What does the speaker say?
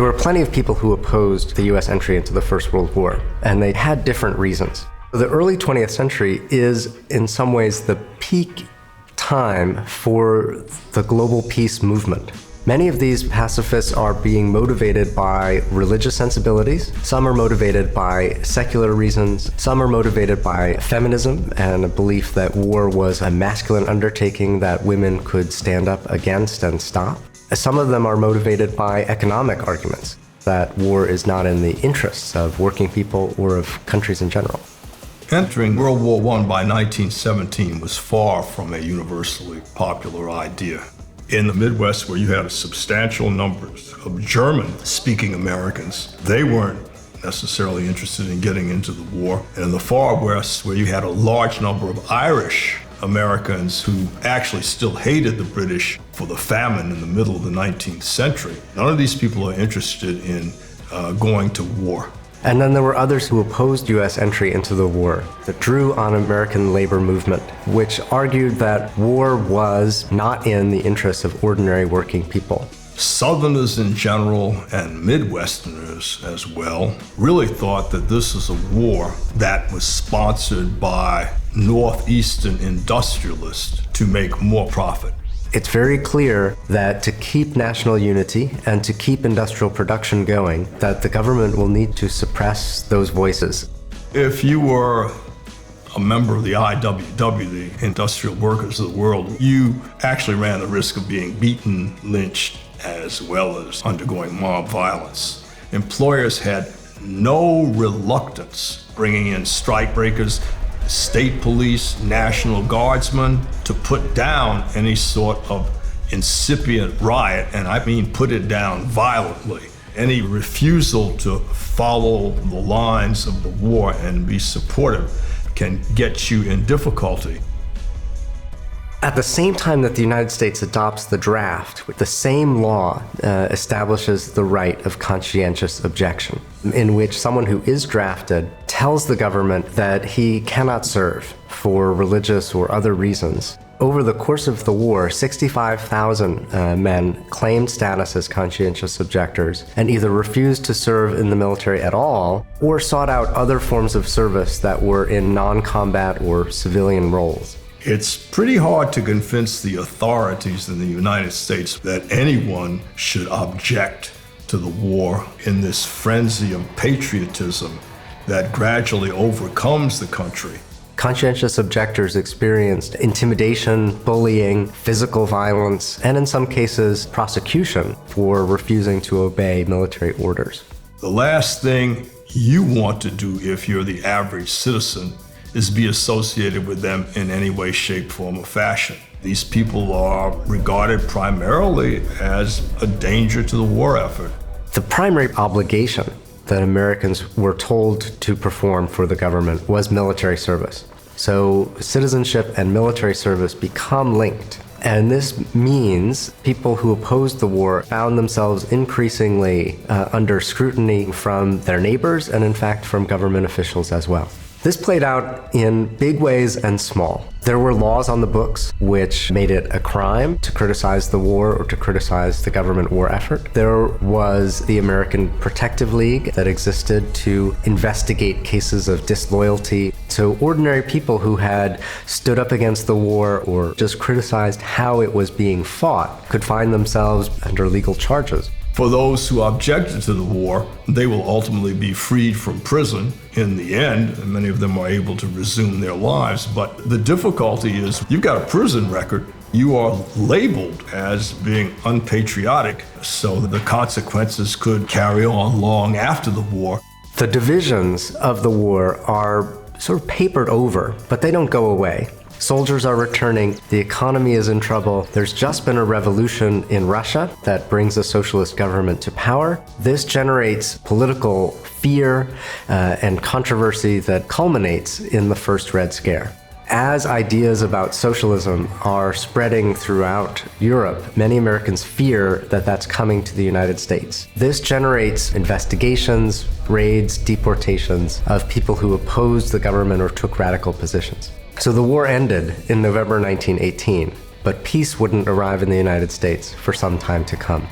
There were plenty of people who opposed the U.S. entry into the First World War, and they had different reasons. The early 20th century is, in some ways, the peak time for the global peace movement. Many of these pacifists are being motivated by religious sensibilities. Some are motivated by secular reasons. Some are motivated by feminism and a belief that war was a masculine undertaking that women could stand up against and stop. Some of them are motivated by economic arguments, that war is not in the interests of working people or of countries in general. Entering World War I by 1917 was far from a universally popular idea. In the Midwest, where you had substantial numbers of German-speaking Americans, they weren't necessarily interested in getting into the war. And in the far West, where you had a large number of Irish Americans who actually still hated the British for the famine in the middle of the 19th century, none of these people are interested in going to war. And then there were others who opposed U.S. entry into the war that drew on American labor movement, which argued that war was not in the interests of ordinary working people. Southerners in general and Midwesterners as well really thought that this was a war that was sponsored by Northeastern industrialists to make more profit. It's very clear that to keep national unity and to keep industrial production going, that the government will need to suppress those voices. If you were a member of the IWW, the Industrial Workers of the World, you actually ran the risk of being beaten, lynched, as well as undergoing mob violence. Employers had no reluctance bringing in strikebreakers, state police, National Guardsmen to put down any sort of incipient riot, and I mean put it down violently. Any refusal to follow the lines of the war and be supportive can get you in difficulty. At the same time that the United States adopts the draft, the same law establishes the right of conscientious objection, in which someone who is drafted tells the government that he cannot serve for religious or other reasons. Over the course of the war, 65,000 men claimed status as conscientious objectors and either refused to serve in the military at all or sought out other forms of service that were in non-combat or civilian roles. It's pretty hard to convince the authorities in the United States that anyone should object to the war in this frenzy of patriotism that gradually overcomes the country. Conscientious objectors experienced intimidation, bullying, physical violence, and in some cases, prosecution for refusing to obey military orders. The last thing you want to do if you're the average citizen is be associated with them in any way, shape, form, or fashion. These people are regarded primarily as a danger to the war effort. The primary obligation that Americans were told to perform for the government was military service. So citizenship and military service become linked. And this means people who opposed the war found themselves increasingly under scrutiny from their neighbors and in fact from government officials as well. This played out in big ways and small. There were laws on the books which made it a crime to criticize the war or to criticize the government war effort. There was the American Protective League that existed to investigate cases of disloyalty. So ordinary people who had stood up against the war or just criticized how it was being fought could find themselves under legal charges. For those who objected to the war, they will ultimately be freed from prison in the end, and many of them are able to resume their lives. But the difficulty is you've got a prison record. You are labeled as being unpatriotic, so the consequences could carry on long after the war. The divisions of the war are sort of papered over, but they don't go away. Soldiers are returning, the economy is in trouble. There's just been a revolution in Russia that brings a socialist government to power. This generates political fear and controversy that culminates in the first Red Scare. As ideas about socialism are spreading throughout Europe, many Americans fear that that's coming to the United States. This generates investigations, raids, deportations of people who opposed the government or took radical positions. So the war ended in November 1918, but peace wouldn't arrive in the United States for some time to come.